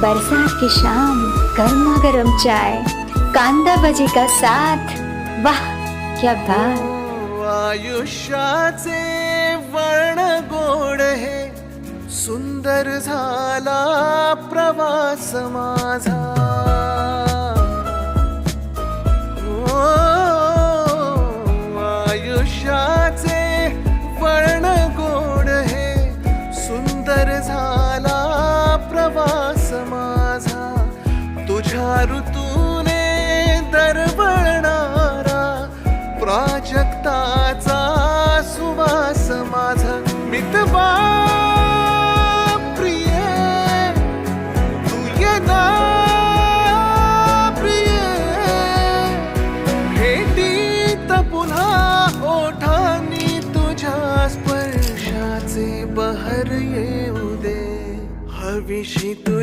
बरसात की शाम, गर्मा गर्म चाय, कांदा भजी का साथ, वाह क्या बात. आयुष्याचे वर्ण गोड हे सुंदर झाला प्रवास माझा. ओ, आयुष्याचे वर्ण गोड हे सुंदर झाला प्रवास माझा. तुझ्या ऋतूने दरवळणारा प्राजक्ताचा सुवास माझा. मितवा प्रिय तू ये ना प्रिय, भेटीत पुन्हा ओठांनी तुझ्या स्पर्शाचे बहर येऊ दे. हवीशी तू